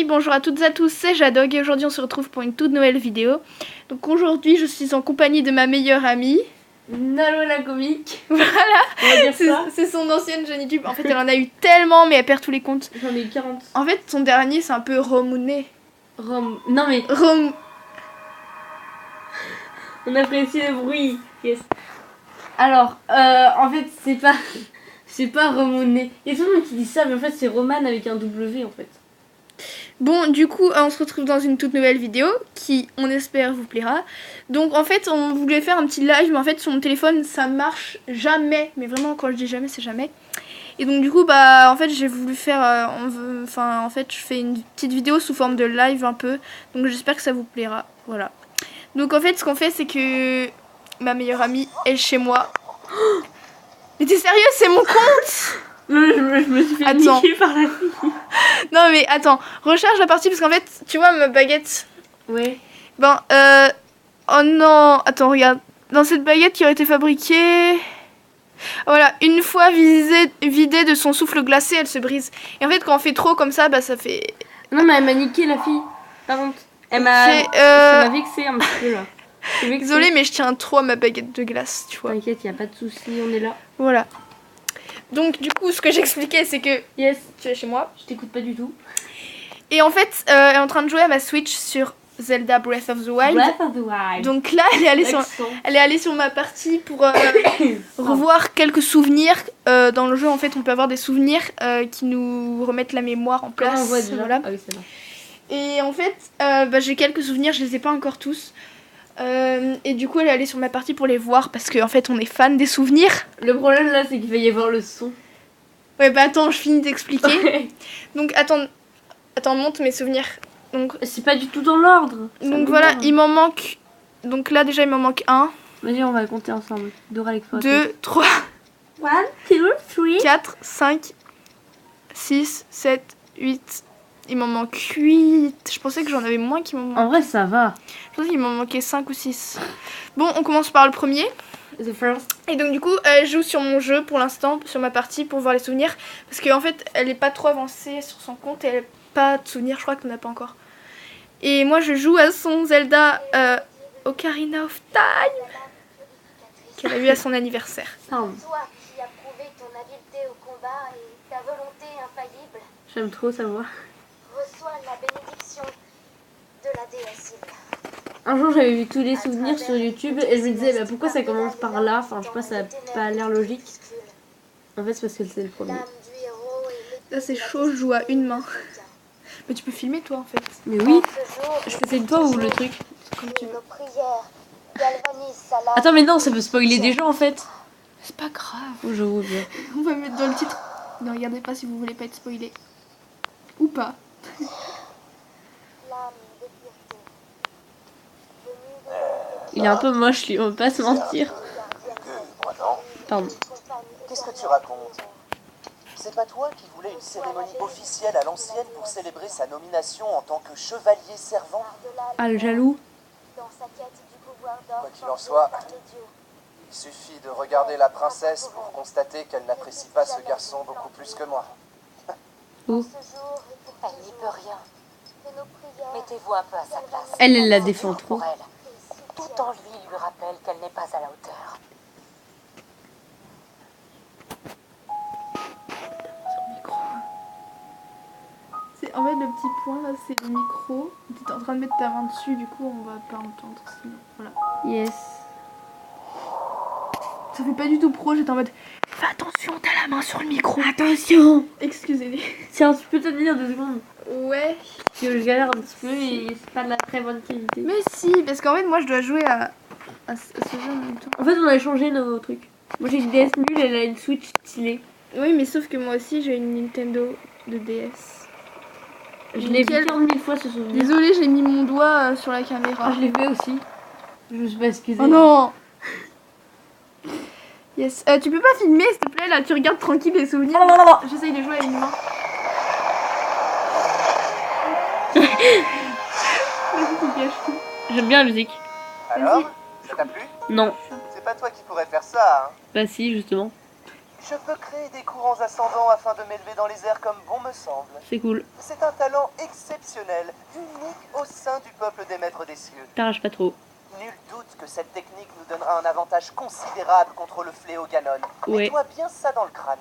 Oui, bonjour à toutes et à tous, c'est Jadog et aujourd'hui on se retrouve pour une toute nouvelle vidéo. Donc aujourd'hui je suis en compagnie de ma meilleure amie. Nalo la comique. Voilà, on va dire ça. C'est son ancienne chaîne YouTube. En fait elle en a eu tellement mais elle perd tous les comptes. J'en ai eu 40. En fait son dernier c'est un peu Romouné. Non mais... On apprécie le bruit. Yes. Alors, en fait c'est pas... C'est pas Romouné. Il y a tout le monde qui dit ça mais en fait c'est Roman avec un W en fait. Bon, du coup, on se retrouve dans une toute nouvelle vidéo qui, on espère, vous plaira. Donc, en fait, on voulait faire un petit live, mais en fait, sur mon téléphone, ça marche jamais. Mais vraiment, quand je dis jamais, c'est jamais. Et donc, du coup, bah, en fait, j'ai voulu faire... en fait, je fais une petite vidéo sous forme de live un peu. Donc, j'espère que ça vous plaira. Voilà. Donc, en fait, ce qu'on fait, c'est que ma meilleure amie est chez moi. Mais t'es sérieux, c'est mon compte? Je me suis fait niquer par la fille. Non mais attends, recharge la partie parce qu'en fait, tu vois ma baguette. Ouais. Ben, oh non, attends, regarde. Dans cette baguette qui a été fabriquée... Voilà, une fois vidée de son souffle glacé, elle se brise. Et en fait, quand on fait trop comme ça, bah ça fait... Non mais elle m'a niqué la fille. Par contre, elle m'a... Ça m'a vexé un petit peu là. Désolée, mais je tiens trop à ma baguette de glace, tu vois. T'inquiète, y a pas de souci, on est là. Voilà. Donc du coup, ce que j'expliquais, c'est que... Yes. Tu es chez moi. Je t'écoute pas du tout. Et en fait, elle est en train de jouer à ma Switch sur Zelda Breath of the Wild. Breath of the Wild. Donc là, elle est allée sur ma partie pour revoir quelques souvenirs. Dans le jeu, en fait, on peut avoir des souvenirs qui nous remettent la mémoire en place. On voit déjà. Voilà. Ah oui, c'est là. Et en fait, j'ai quelques souvenirs, je les ai pas encore tous. Et du coup, elle est allée sur ma partie pour les voir parce qu'en fait, on est fan des souvenirs. Le problème là, c'est qu'il va y avoir le son. Ouais, bah attends, je finis d'expliquer. Donc, attends, monte mes souvenirs. Donc, c'est pas du tout dans l'ordre. Donc voilà, il m'en manque. Donc là, déjà, il m'en manque un. Vas-y, on va compter ensemble. 2, 3, 1, 2, 3, 4, 5, 6, 7, 8. Il m'en manque 8. Je pensais que j'en avais moins qui m'en manquaient. En vrai, ça va. Je pensais qu'il m'en manquait 5 ou 6. Bon, on commence par le premier. The first. Et donc, du coup, elle joue sur mon jeu pour l'instant, sur ma partie, pour voir les souvenirs. Parce qu'en fait, elle est pas trop avancée sur son compte et elle n'a pas de souvenirs, je crois qu'on n'a pas encore. Et moi, je joue à son Zelda Ocarina of Time qu'elle a eu à son anniversaire. Pardon. Toi qui as prouvé ton habileté au combat et ta volonté infaillible, J'aime trop sa voix. reçois la bénédiction de la déesse Hylia. Un jour, j'avais vu tous les souvenirs sur YouTube et je me disais, bah, pourquoi ça commence par là? Enfin, je sais pas, ça a pas l'air logique. En fait, c'est parce que c'est le premier. L'âme du héros et Là, c'est chaud, je joue à une main. Mais tu peux filmer, toi, en fait. Mais oui, ce jour, je te fais toi ou le truc? Comme tu veux. nos prières galvanisent sa lame. Attends, mais non, ça peut spoiler des gens en fait. C'est pas grave. Oh, je vois bien. On va mettre dans le titre. Ne regardez pas si vous voulez pas être spoilé. Ou pas. L'âme de pureté. Il est un peu moche, lui, on va pas se mentir. Pardon. Qu'est-ce que tu racontes? C'est pas toi qui voulais une cérémonie officielle à l'ancienne pour célébrer sa nomination en tant que chevalier servant? Ah, le jaloux. Dans sa quête du pouvoir d'or Quoi qu'il en soit, par les dieux. il suffit de regarder la princesse pour constater qu'elle n'apprécie pas ce garçon beaucoup plus que moi. Où? Ce jour et pour Elle n'y peut rien. que nos prières Mettez-vous un peu à sa place. Elle la défend trop. Pour elle. Tout en lui rappelle qu'elle n'est pas à la hauteur. En fait, le petit point là, c'est le micro. Tu es en train de mettre ta main dessus, du coup, on va pas entendre. Sinon, voilà. Yes. Ça fait pas du tout pro, j'étais en mode fais attention, t'as la main sur le micro. Attention. Excusez-les. Tiens, tu peux te tenir 2 secondes. Ouais. Parce que je galère un petit peu et c'est pas de la très bonne qualité. Mais si, parce qu'en fait, moi, je dois jouer à ce jeu en même temps. En fait, on a changé nos trucs. Moi j'ai une DS nulle, elle a une Switch stylée. Oui, mais sauf que moi aussi, j'ai une Nintendo de DS. Je l'ai vu Nickel. 40 000 fois ce souvenir. Désolée, j'ai mis mon doigt sur la caméra. Ah, je l'ai fait aussi. Je me suis pas excusée. Oh non. Yes. Tu peux pas filmer, s'il te plaît, là, tu regardes tranquille les souvenirs. J'essaye de jouer à une main. Vas-y, tu gâches tout. J'aime bien la musique. Alors, ça t'a plu? Non. C'est pas toi qui pourrais faire ça, hein? Bah si, justement. Je peux créer des courants ascendants afin de m'élever dans les airs comme bon me semble. C'est cool. C'est un talent exceptionnel, unique au sein du peuple des maîtres des cieux. T'arraches pas trop. Nul doute que cette technique nous donnera un avantage considérable contre le fléau Ganon. Ouais. Mets-toi bien ça dans le crâne.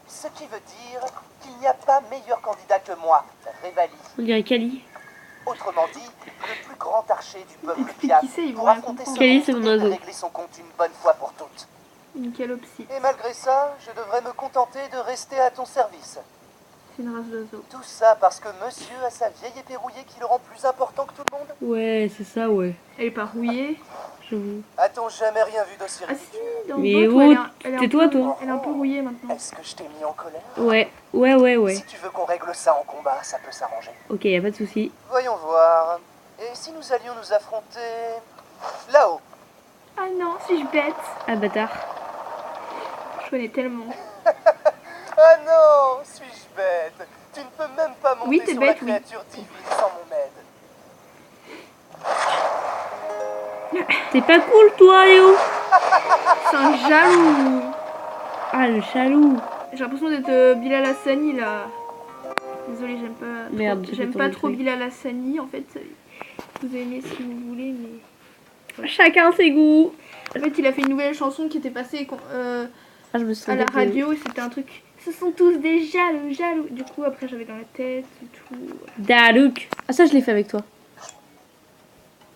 Ce qui veut dire qu'il n'y a pas meilleur candidat que moi, Revali. On dirait Kali. Autrement dit, le plus grand archer du peuple Explique Piaf qui c'est, ils vont pour rien affronter ce comprendre. Kali, c'est monstre mon et oiseau. régler son compte une bonne fois pour toutes. Une calopsie. Et malgré ça, je devrais me contenter de rester à ton service. C'est une race d'oiseaux. Tout ça parce que monsieur a sa vieille épée rouillée qui le rend plus important que tout le monde. Ouais, c'est ça, ouais. Elle est pas rouillée. J'avoue. A-t-on jamais rien vu d'aussi Ah ridicule? si, dans Mais le boat, oh, elle est un tais-toi, peu- toi. Elle est un peu rouillée maintenant. Est-ce que je t'ai mis en colère? Ouais. Si tu veux qu'on règle ça en combat, ça peut s'arranger. Ok, y a pas de souci. Voyons voir. Et si nous allions nous affronter là-haut? Ah non, suis-je bête? Ah, bâtard. Je connais tellement. Ah non, suis-je bête? Tu ne peux même pas monter Oui, t'es sur bête, la oui. créature divine sans mon aide. T'es pas cool, toi, Léo. C'est un jaloux. Ah, le chalou. J'ai l'impression d'être Bilal Hassani là. Désolée, j'aime pas. Merde, trop, j'ai j'aime fait pas tomber trop le truc. Bilal Hassani. En fait, vous aimez si vous voulez, mais Chacun ses goûts. en fait, il a fait une nouvelle chanson qui était passée Ah, je me à souviens la de- radio et c'était un truc. Ce sont tous des jaloux, jaloux. Du coup, après, j'avais dans la tête et tout. Darouk. Ah, ça, je l'ai fait avec toi.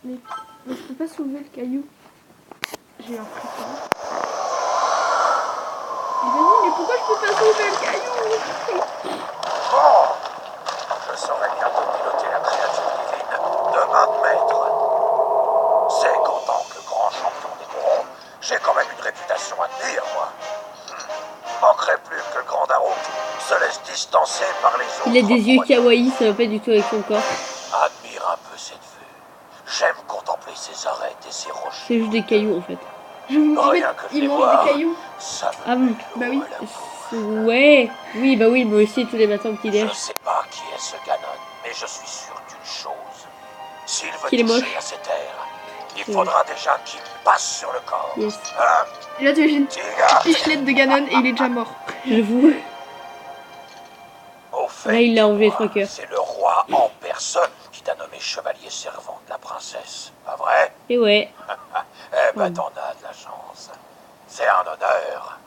Mais je peux pas soulever le caillou. J'ai un frisson. Mais vas-y, mais pourquoi je peux pas soulever le caillou? Bon, je saurai bientôt piloter la créature divine de main de maître. C'est qu'en tant que grand champion des corons, j'ai quand même une réputation à tenir, moi. Manquerait plus que le grand Darouk se laisse distancer par les autres. Il a des yeux croyants. kawaii, ça va pas du tout avec son corps. Admire un peu cette vue. J'aime contempler ses arêtes et ses rochers. C'est juste des cailloux, en fait. En fait, Rien que de il les mange voir, des cailloux. ça me Ah bon. met Bah oui. l'eau à la bouche. Ouais. Oui, bah oui, moi aussi, tous les matins au Je petit-déj. sais pas qui est ce Ganon, mais je suis sûr d'une chose. S'il veut Qu'il est toucher moche. à ces terres, il Oui. faudra déjà qu'il passe sur le corps. Yes. Hein, Et là, tu imagines Tiga? Pichelette de Ganon et il est déjà mort. J'avoue. Au fait, Là, il l'a enlevé dis-moi, 3 cœurs. c'est le roi en personne qui t'a nommé chevalier servant de la princesse, pas vrai? Et ouais. Eh ben, Oh. t'en as de la chance. C'est un honneur.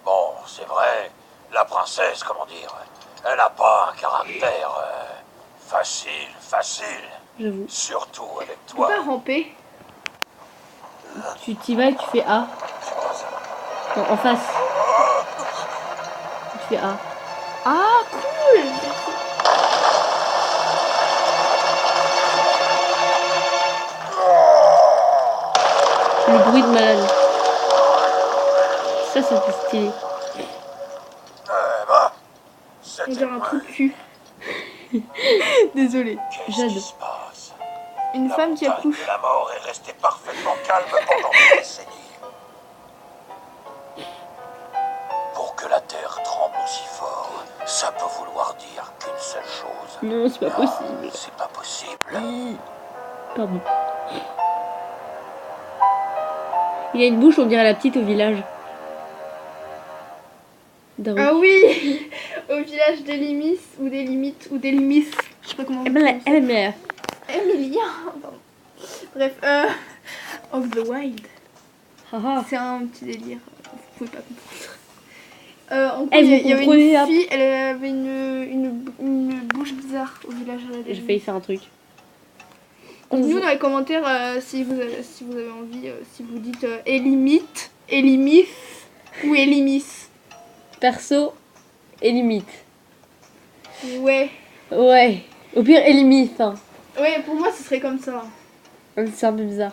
Bon, c'est vrai, la princesse, comment dire, elle n'a pas un caractère facile. J'avoue. Surtout avec Tu peux toi. pas ramper. Tu t'y vas et tu fais A. Non, en face. Tu fais A. Ah, cool. Le bruit de malade. Ça, c'était stylé. Eh ben, On c'était dirait un vrai. trou de cul. Désolée. Qu'est-ce Jade. qui se passe? Une La femme qui montagne accouche. de la mort est restée parfaitement calme pendant des décennies. Pour que la terre tremble aussi fort, ça peut vouloir dire qu'une seule chose. Non, c'est pas possible. C'est pas possible. Pardon. Il a une bouche, on dirait la petite au village. Darouk. Ah oui. Au village des Limis ou des Limites ou des Limis. Je sais pas comment on Eh ben, prononce. elle est Emilia. Pardon. Bref, of the Wild. Haha. C'est un petit délire. Vous pouvez pas comprendre. En gros, Eh, vous il y avait comprenez, une hop. fille, elle avait une bouche bizarre au village des J'ai failli faire un truc. Dites-nous dans les commentaires si vous avez envie, si vous dites Elimite, Elimif ou Elimis. Perso et limite. Ouais. Ouais. Au pire, et limite. Hein. Ouais, pour moi, ce serait comme ça. C'est un peu bizarre.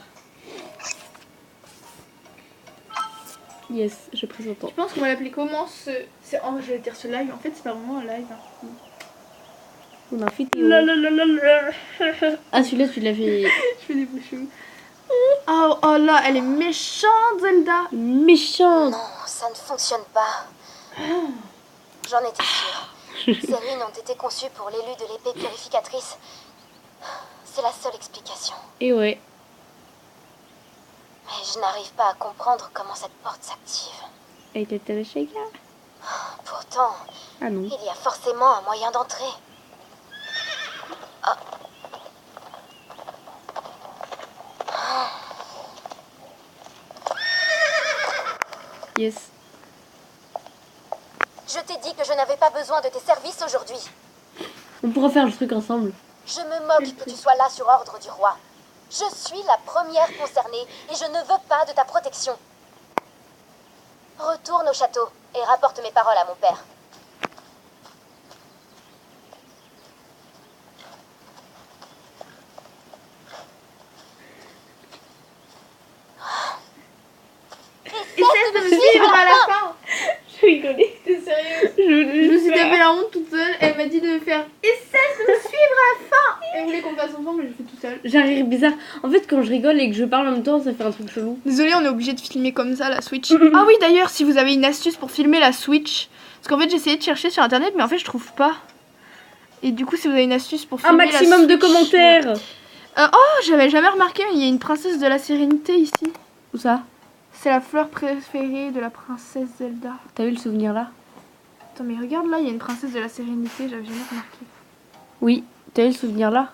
Yes, je présente. Je pense qu'on va l'appeler comment ce... Oh, j'allais dire ce live, en fait, c'est pas vraiment un live. Hein. On a fait Théo. Ah, celui-là, tu l'as fait Je fais des bruits chelous. Oh là, elle est méchante, Zelda. méchante. Non, ça ne fonctionne pas. J'en étais sûre. Ces ruines ont été conçues pour l'élu de l'épée purificatrice. C'est la seule explication. Et ouais. Mais je n'arrive pas à comprendre comment cette porte s'active. Elle était attachée, là. Pourtant, Ah non. il y a forcément un moyen d'entrer. Yes. Je t'ai dit que je n'avais pas besoin de tes services aujourd'hui. On pourra faire le truc ensemble. Je me moque que tu sois là sur ordre du roi. Je suis la première concernée et je ne veux pas de ta protection. Retourne au château et rapporte mes paroles à mon père. Essaie de me suivre à la fin. Je rigolais. T'es sérieuse? Je Je me suis tapé la honte toute seule. Elle m'a dit de faire essaie de me suivre à la fin. Elle voulait qu'on fasse ensemble, mais je fais tout seul. J'ai un rire bizarre. En fait, quand je rigole et que je parle en même temps, ça fait un truc chelou. Désolée, on est obligé de filmer comme ça la Switch. Ah oui, d'ailleurs, si vous avez une astuce pour filmer la Switch, parce qu'en fait j'ai essayé de chercher sur internet, mais en fait je trouve pas. Et du coup, si vous avez une astuce pour Un filmer maximum la de Switch, commentaires. Oh, j'avais jamais remarqué, mais il y a une princesse de la sérénité ici. Où ça? C'est la fleur préférée de la princesse Zelda. T'as vu le souvenir là? Attends, mais regarde là, il y a une princesse de la sérénité, j'avais jamais remarqué. Oui. T'as vu le souvenir là?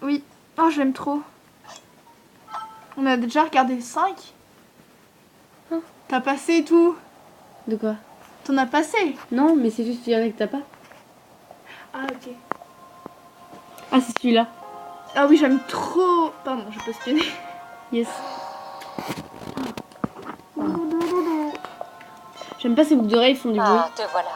Oui. Oh, je l'aime trop. On a déjà regardé 5. Oh. T'as passé tout. De quoi? T'en as passé. Non, mais c'est juste qu'il y en a que t'as pas. Ah, ok. Ah, c'est celui-là. Ah oui, j'aime trop. Pardon, je peux spionner. Yes. J'aime pas ces boucles d'oreilles, ils font du bruit. Ah, te voilà.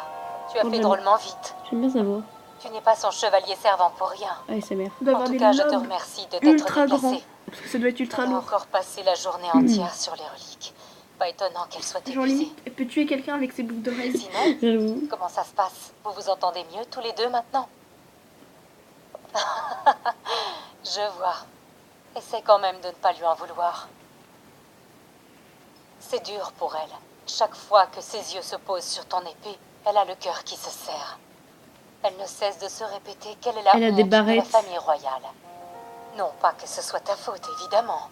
Tu as Oh, fait j'aime. drôlement vite. J'aime bien sa voix. Tu n'es pas son chevalier servant pour rien. Ah, et sa mère. On doit En avoir tout des cas, je te lobes remercie de t'être ultra déplacé. grands. Parce que ça doit être ultra On a lourd. encore passé la journée entière sur les reliques. Pas étonnant qu'elle soit Genre épuisée. limite, elle peut tuer quelqu'un avec ses boucles d'oreilles. Sinon, J'avoue. comment ça se passe? Vous vous entendez mieux tous les deux maintenant? Je vois. Essaie quand même de ne pas lui en vouloir. C'est dur pour elle. Chaque fois que ses yeux se posent sur ton épée, elle a le cœur qui se serre. Elle ne cesse de se répéter qu'elle est la Elle a honte des de la barrettes. famille royale. Non pas que ce soit ta faute, évidemment.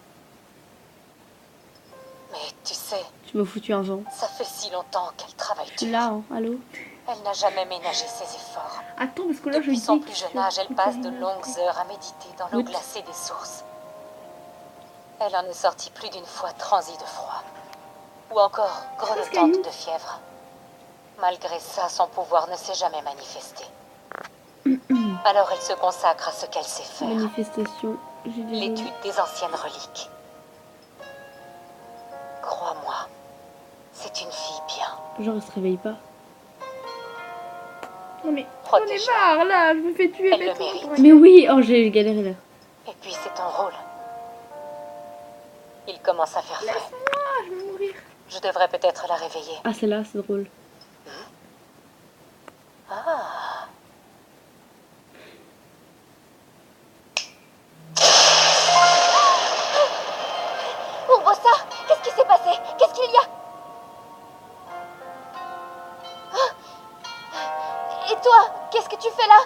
Mais tu sais, Tu m'as foutu un vent. ça fait si longtemps qu'elle travaille Tu dur. l'as, hein? Allô? Elle n'a jamais ménagé ses efforts. Attends, parce que là, Depuis je son dis plus que jeune je âge, elle coupe passe de rien. longues heures à méditer dans l'eau Oups. glacée des sources. Elle en est sortie plus d'une fois transie de froid. Ou encore grelottante caillou. de fièvre. Malgré ça, son pouvoir ne s'est jamais manifesté. Alors elle se consacre à ce qu'elle sait faire. Manifestation. J'ai des L'étude des anciennes reliques. Crois-moi, c'est une fille bien. Genre, elle se réveille pas. Non mais, j'en ai Protège-la. marre là, je me fais tuer Elle le bêtement mérite. pour un Mais oui! Oh, j'ai galéré là. Et puis c'est ton rôle. Il commence à faire frais. Ah, je vais mourir. Je devrais peut-être la réveiller. Ah, celle-là, c'est drôle. Ah. Urbosa, qu'est-ce qui s'est passé? Qu'est-ce qu'il y a? Ah. Et toi, qu'est-ce que tu fais là?